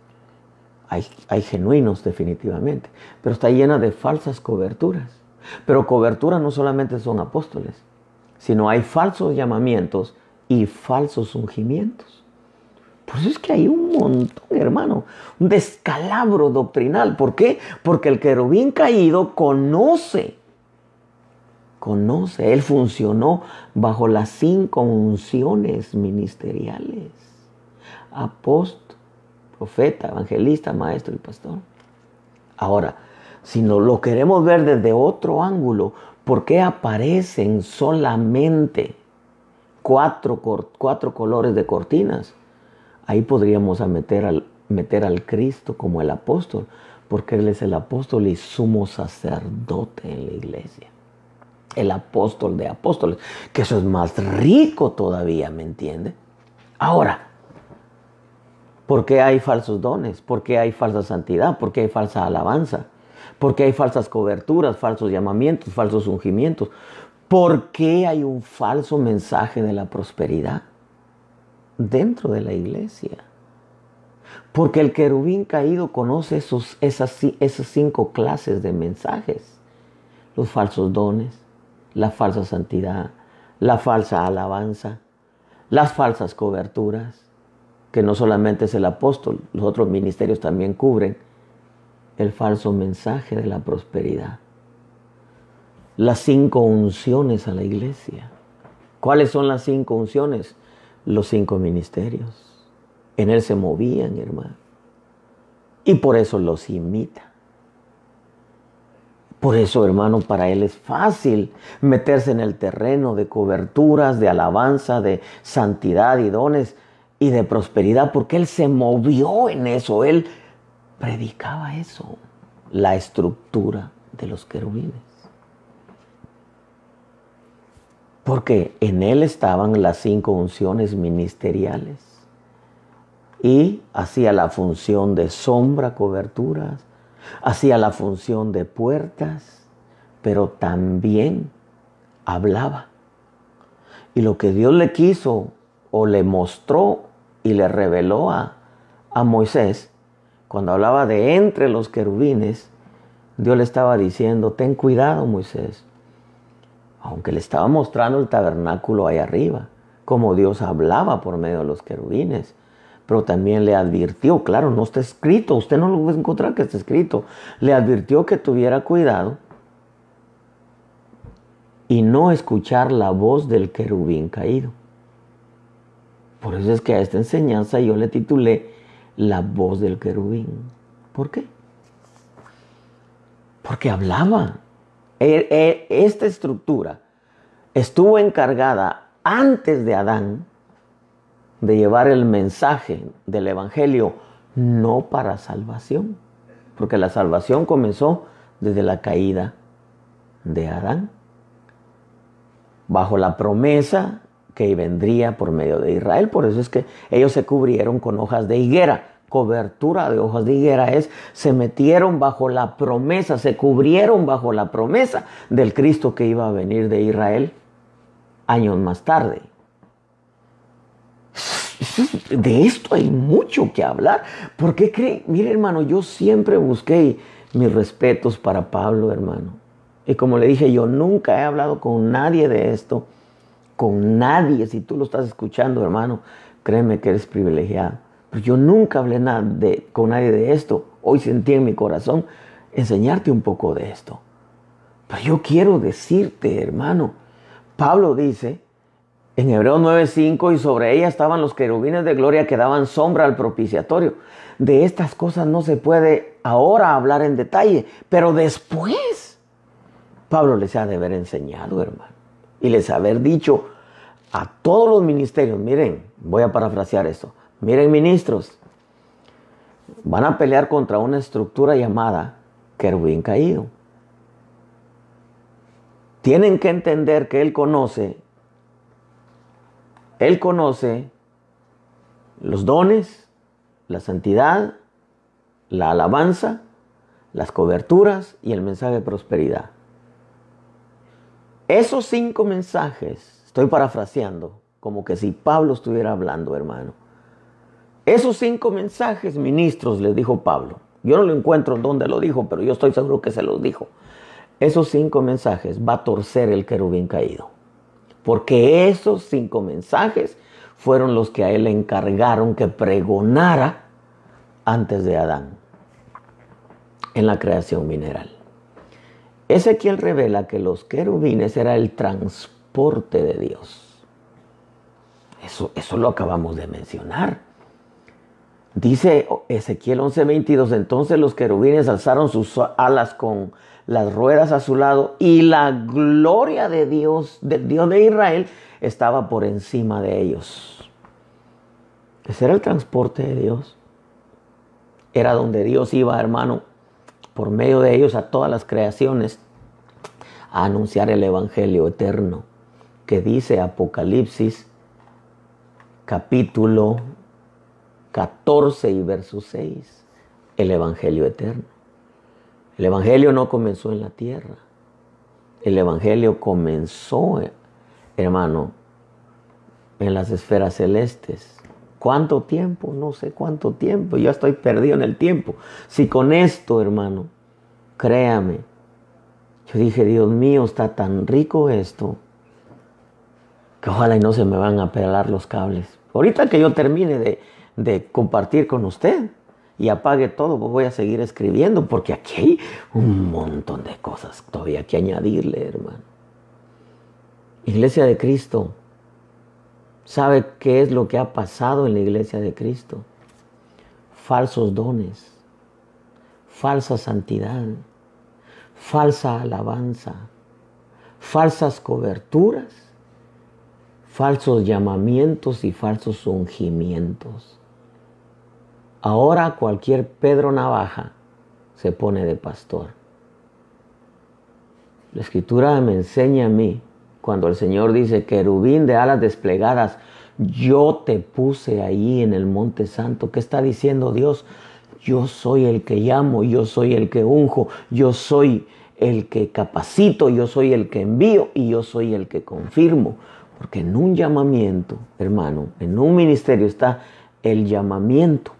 Hay genuinos definitivamente, pero está llena de falsas coberturas. Pero coberturas no solamente son apóstoles, sino hay falsos llamamientos y falsos ungimientos. Por eso es que hay un montón, hermano, un descalabro doctrinal. ¿Por qué? Porque el querubín caído conoce. Él funcionó bajo las 5 unciones ministeriales: apóstol, profeta, evangelista, maestro y pastor. Ahora, si no lo queremos ver desde otro ángulo, ¿por qué aparecen solamente cuatro colores de cortinas? Ahí podríamos meter al Cristo como el apóstol, porque Él es el apóstol y sumo sacerdote en la iglesia. El apóstol de apóstoles, que eso es más rico todavía, ¿me entiende? Ahora, ¿por qué hay falsos dones? ¿Por qué hay falsa santidad? ¿Por qué hay falsa alabanza? ¿Por qué hay falsas coberturas, falsos llamamientos, falsos ungimientos? ¿Por qué hay un falso mensaje de la prosperidad dentro de la iglesia? Porque el querubín caído conoce esas 5 clases de mensajes: los falsos dones, la falsa santidad, la falsa alabanza, las falsas coberturas, que no solamente es el apóstol, los otros ministerios también cubren el falso mensaje de la prosperidad. Las 5 unciones a la iglesia. ¿Cuáles son las 5 unciones? Los 5 ministerios. En Él se movían, hermano. Y por eso los imita. Por eso, hermano, para Él es fácil meterse en el terreno de coberturas, de alabanza, de santidad y dones y de prosperidad, porque Él se movió en eso. Él predicaba eso, la estructura de los querubines. Porque en Él estaban las 5 unciones ministeriales. Y hacía la función de sombra, coberturas, hacía la función de puertas, pero también hablaba. Y lo que Dios le quiso o le mostró y le reveló a Moisés, cuando hablaba de entre los querubines, Dios le estaba diciendo: ten cuidado, Moisés. Aunque le estaba mostrando el tabernáculo ahí arriba, como Dios hablaba por medio de los querubines. Pero también le advirtió, claro, no está escrito, usted no lo va a encontrar que está escrito. Le advirtió que tuviera cuidado y no escuchar la voz del querubín caído. Por eso es que a esta enseñanza yo le titulé La voz del querubín. ¿Por qué? Porque hablaba. Esta estructura estuvo encargada antes de Adán de llevar el mensaje del evangelio, no para salvación, porque la salvación comenzó desde la caída de Adán, bajo la promesa que vendría por medio de Israel. Por eso es que ellos se cubrieron con hojas de higuera. Cobertura de hojas de higuera es, se metieron bajo la promesa, se cubrieron bajo la promesa del Cristo que iba a venir de Israel años más tarde. De esto hay mucho que hablar. ¿Por qué creen? Mire, hermano, yo siempre busqué mis respetos para Pablo, hermano. Y como le dije, yo nunca he hablado con nadie de esto. Con nadie. Si tú lo estás escuchando, hermano, créeme que eres privilegiado. Pero yo nunca hablé con nadie de esto. Hoy sentí en mi corazón enseñarte un poco de esto. Pero yo quiero decirte, hermano, Pablo dice en Hebreos 9:5, y sobre ella estaban los querubines de gloria que daban sombra al propiciatorio. De estas cosas no se puede ahora hablar en detalle, pero después Pablo les ha de haber enseñado, hermano, y les haber dicho a todos los ministerios, miren, voy a parafrasear esto, miren, ministros, van a pelear contra una estructura llamada querubín caído. Tienen que entender que Él conoce los dones, la santidad, la alabanza, las coberturas y el mensaje de prosperidad. Esos 5 mensajes, estoy parafraseando, como que si Pablo estuviera hablando, hermano. Esos 5 mensajes, ministros, les dijo Pablo. Yo no lo encuentro en dónde lo dijo, pero yo estoy seguro que se los dijo. Esos 5 mensajes va a torcer el querubín caído. Porque esos 5 mensajes fueron los que a él le encargaron que pregonara antes de Adán en la creación mineral. Ezequiel revela que los querubines era el transporte de Dios. Eso lo acabamos de mencionar. Dice Ezequiel 11:22, entonces los querubines alzaron sus alas con las ruedas a su lado y la gloria de Dios, del Dios de Israel, estaba por encima de ellos. Ese era el transporte de Dios. Era donde Dios iba, hermano, por medio de ellos a todas las creaciones a anunciar el evangelio eterno que dice Apocalipsis capítulo 14 y verso 6, el evangelio eterno. El evangelio no comenzó en la tierra. El evangelio comenzó, hermano, en las esferas celestes. ¿Cuánto tiempo? No sé cuánto tiempo. Yo estoy perdido en el tiempo. Si con esto, hermano, créame, yo dije, Dios mío, está tan rico esto, que ojalá y no se me van a pelar los cables. Ahorita que yo termine de compartir con usted y apague todo, pues voy a seguir escribiendo, porque aquí hay un montón de cosas todavía que añadirle, hermano. Iglesia de Cristo, ¿sabe qué es lo que ha pasado en la Iglesia de Cristo? Falsos dones, falsa santidad, falsa alabanza, falsas coberturas, falsos llamamientos y falsos ungimientos. Ahora cualquier Pedro Navaja se pone de pastor. La Escritura me enseña a mí, cuando el Señor dice, querubín de alas desplegadas, yo te puse ahí en el monte santo. ¿Qué está diciendo Dios? Yo soy el que llamo, yo soy el que unjo, yo soy el que capacito, yo soy el que envío y yo soy el que confirmo. Porque en un llamamiento, hermano, en un ministerio está el llamamiento,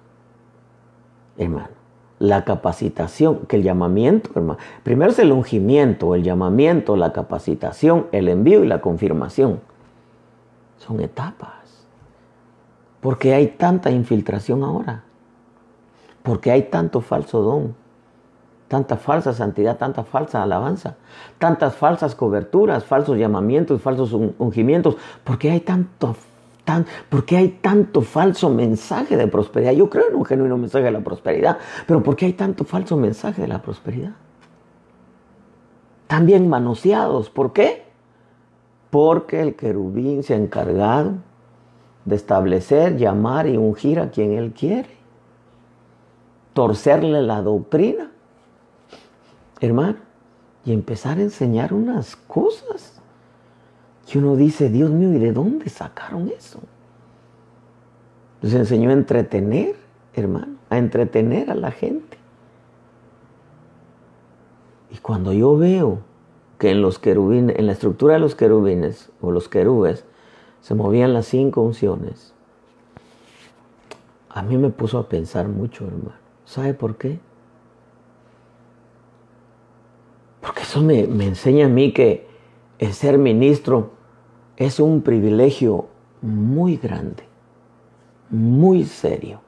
hermano, la capacitación, que el llamamiento, hermano, primero es el ungimiento, el llamamiento, la capacitación, el envío y la confirmación. Son etapas. Porque hay tanta infiltración ahora. Porque hay tanto falso don, tanta falsa santidad, tanta falsa alabanza, tantas falsas coberturas, falsos llamamientos, falsos ungimientos. Porque hay tanto falso mensaje de prosperidad. Yo creo en un genuino mensaje de la prosperidad, pero ¿por qué hay tanto falso mensaje de la prosperidad? También manoseados. ¿Por qué? Porque el querubín se ha encargado de establecer, llamar y ungir a quien él quiere. Torcerle la doctrina, hermano. y empezar a enseñar unas cosas que uno dice, Dios mío, ¿y de dónde sacaron eso? Les enseñó a entretener, hermano, a entretener a la gente. Y cuando yo veo que en los querubines, en la estructura de los querubines o los querubes, se movían las 5 unciones, a mí me puso a pensar mucho, hermano. ¿Sabe por qué? Porque eso me enseña a mí que el ser ministro es un privilegio muy grande, muy serio,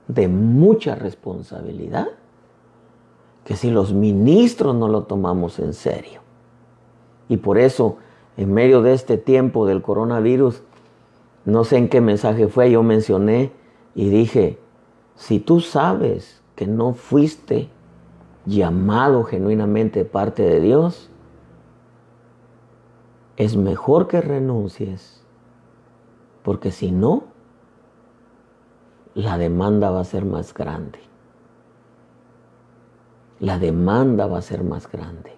de mucha responsabilidad, que si los ministros no lo tomamos en serio. Y por eso, en medio de este tiempo del coronavirus, no sé en qué mensaje fue, yo mencioné y dije, si tú sabes que no fuiste llamado genuinamente de parte de Dios, es mejor que renuncies, porque si no, la demanda va a ser más grande. La demanda va a ser más grande.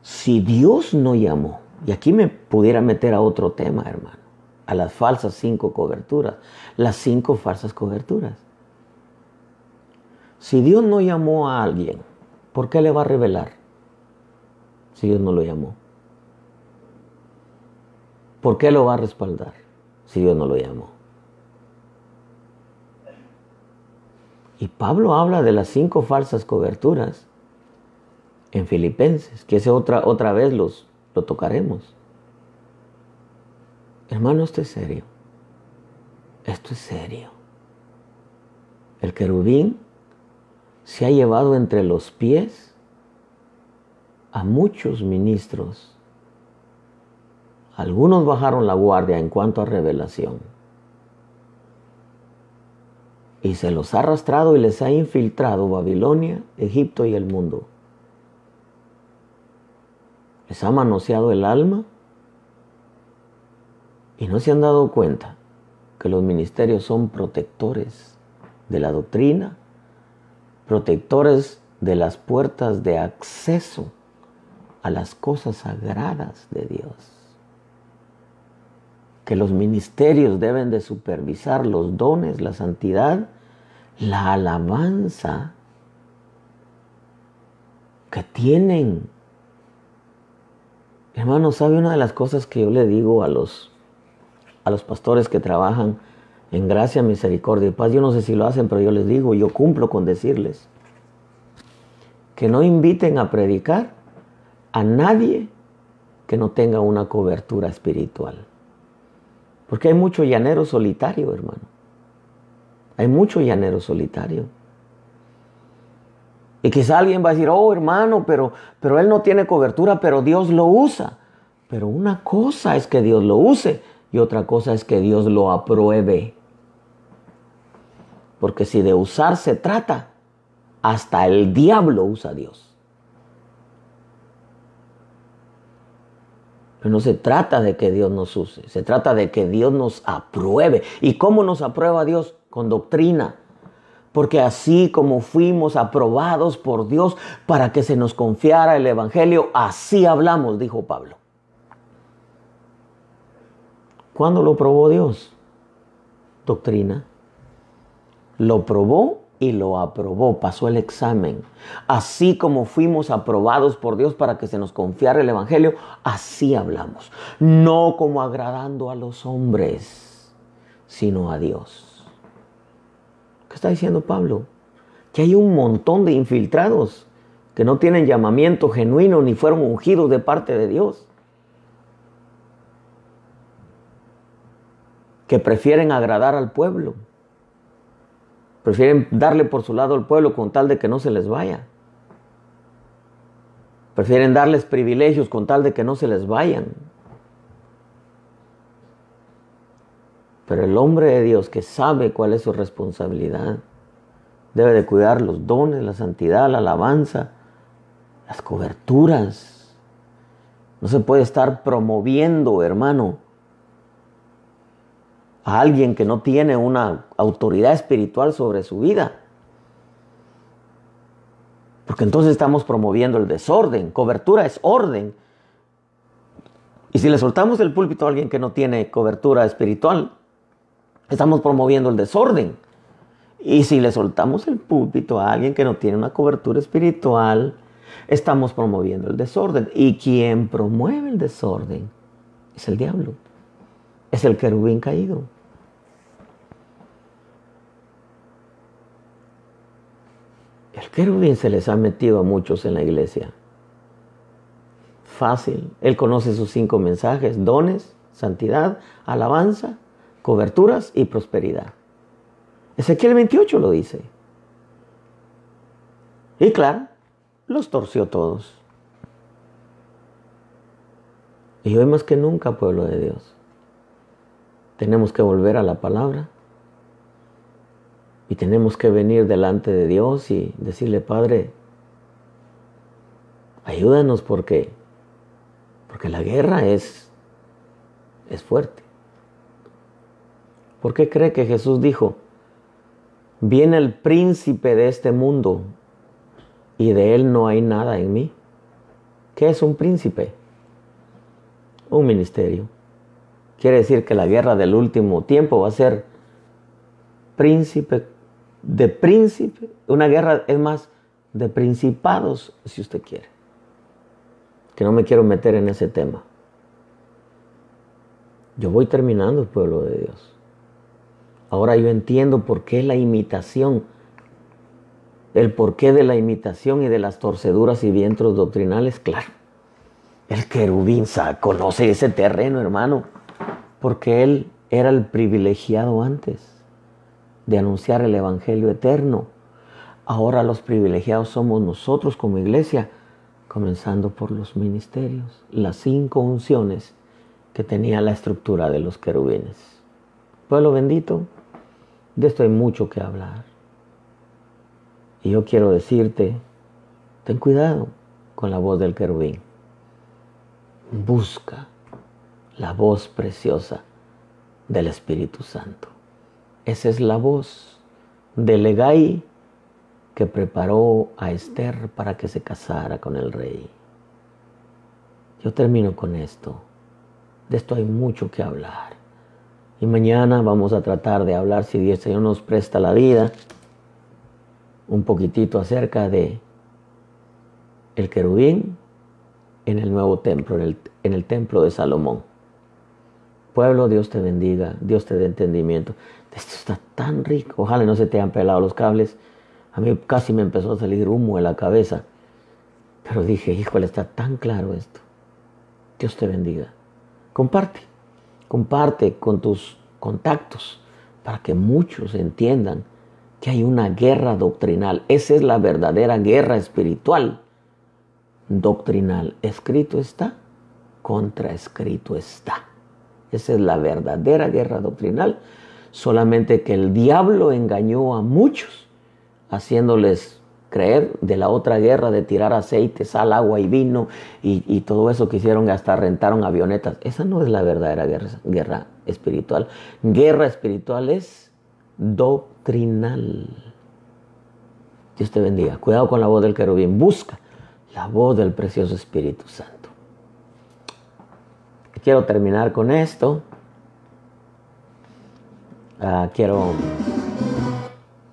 Si Dios no llamó, y aquí me pudiera meter a otro tema, hermano, a las falsas 5 coberturas, las 5 falsas coberturas. Si Dios no llamó a alguien, ¿por qué le va a revelar? Si Dios no lo llamó. ¿Por qué lo va a respaldar? Si Dios no lo llamó. Y Pablo habla de las 5 falsas coberturas en Filipenses, que ese otra vez lo tocaremos. Hermano, esto es serio. Esto es serio. El querubín se ha llevado entre los pies a muchos ministros. Algunos bajaron la guardia en cuanto a revelación. Y se los ha arrastrado y les ha infiltrado Babilonia, Egipto y el mundo. Les ha manoseado el alma y no se han dado cuenta que los ministerios son protectores de la doctrina, protectores de las puertas de acceso a las cosas sagradas de Dios. Que los ministerios deben de supervisar los dones, la santidad, la alabanza que tienen. Hermano, ¿sabe una de las cosas que yo le digo a los pastores que trabajan en gracia, misericordia y paz? Yo no sé si lo hacen, pero yo les digo, yo cumplo con decirles que no inviten a predicar a nadie que no tenga una cobertura espiritual. Porque hay mucho llanero solitario, hermano. Hay mucho llanero solitario. Y quizá alguien va a decir, oh hermano, pero él no tiene cobertura, pero Dios lo usa. Pero una cosa es que Dios lo use y otra cosa es que Dios lo apruebe. Porque si de usar se trata, hasta el diablo usa a Dios. Pero no se trata de que Dios nos use, se trata de que Dios nos apruebe. ¿Y cómo nos aprueba Dios? Con doctrina. Porque así como fuimos aprobados por Dios para que se nos confiara el Evangelio, así hablamos, dijo Pablo. ¿Cuándo lo probó Dios? Doctrina. Lo probó y lo aprobó, pasó el examen. Así como fuimos aprobados por Dios para que se nos confiara el Evangelio, así hablamos. No como agradando a los hombres, sino a Dios. ¿Qué está diciendo Pablo? Que hay un montón de infiltrados que no tienen llamamiento genuino ni fueron ungidos de parte de Dios. Que prefieren agradar al pueblo. Prefieren darle por su lado al pueblo con tal de que no se les vaya. Prefieren darles privilegios con tal de que no se les vayan. Pero el hombre de Dios que sabe cuál es su responsabilidad, debe de cuidar los dones, la santidad, la alabanza, las coberturas. No se puede estar promoviendo, hermano, a alguien que no tiene una autoridad espiritual sobre su vida. Porque entonces estamos promoviendo el desorden. Cobertura es orden. Y si le soltamos el púlpito a alguien que no tiene cobertura espiritual, estamos promoviendo el desorden. Y si le soltamos el púlpito a alguien que no tiene una cobertura espiritual, estamos promoviendo el desorden. Y quien promueve el desorden es el diablo. Es el querubín caído. El querubín se les ha metido a muchos en la iglesia. Fácil. Él conoce sus 5 mensajes: dones, santidad, alabanza, coberturas y prosperidad. Ezequiel 28 lo dice. Y claro, los torció todos. Y hoy más que nunca, pueblo de Dios, tenemos que volver a la palabra. Y tenemos que venir delante de Dios y decirle: Padre, ayúdanos porque la guerra es fuerte. ¿Por qué cree que Jesús dijo: viene el príncipe de este mundo y de él no hay nada en mí? ¿Qué es un príncipe? Un ministerio. Quiere decir que la guerra del último tiempo va a ser príncipe de príncipe, una guerra, es más, de principados, si usted quiere. Que no me quiero meter en ese tema. Yo voy terminando, el pueblo de Dios. Ahora yo entiendo por qué la imitación, el porqué de la imitación y de las torceduras y vientos doctrinales. Claro, el querubín conoce ese terreno, hermano, porque él era el privilegiado antes de anunciar el evangelio eterno. Ahora los privilegiados somos nosotros como iglesia, comenzando por los ministerios, las 5 unciones que tenía la estructura de los querubines. Pueblo bendito, de esto hay mucho que hablar. Y yo quiero decirte, ten cuidado con la voz del querubín. Busca la voz preciosa del Espíritu Santo. Esa es la voz del Hegai que preparó a Esther para que se casara con el rey. Yo termino con esto. De esto hay mucho que hablar. Y mañana vamos a tratar de hablar, si el Señor nos presta la vida, un poquitito acerca de el querubín en el nuevo templo, en el templo de Salomón. Pueblo, Dios te bendiga, Dios te dé entendimiento. Esto está tan rico. Ojalá no se te hayan pelado los cables. A mí casi me empezó a salir humo de la cabeza. Pero dije, híjole, está tan claro esto. Dios te bendiga. Comparte con tus contactos para que muchos entiendan que hay una guerra doctrinal. Esa es la verdadera guerra espiritual. Doctrinal. Escrito está, contraescrito está. Esa es la verdadera guerra doctrinal. Solamente que el diablo engañó a muchos, haciéndoles creer de la otra guerra de tirar aceite, sal, agua y vino y todo eso que hicieron, hasta rentaron avionetas. Esa no es la verdadera guerra espiritual. Guerra espiritual es doctrinal. Dios te bendiga. Cuidado con la voz del querubín. Busca la voz del precioso Espíritu Santo. Quiero terminar con esto.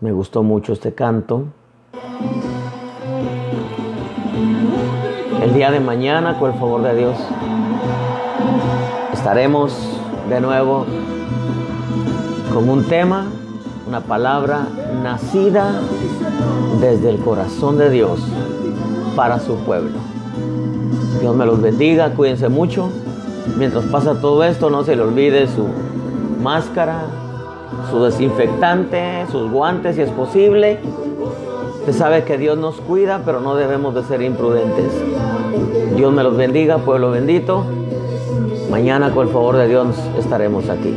Me gustó mucho este canto. El día de mañana, con el favor de Dios, estaremos de nuevo con un tema, una palabra nacida desde el corazón de Dios para su pueblo. Dios me los bendiga, cuídense mucho. Mientras pasa todo esto, no se le olvide su máscara, su desinfectante, sus guantes si es posible. Usted sabe que Dios nos cuida, pero no debemos de ser imprudentes. Dios me los bendiga, pueblo bendito. Mañana, con el favor de Dios, estaremos aquí.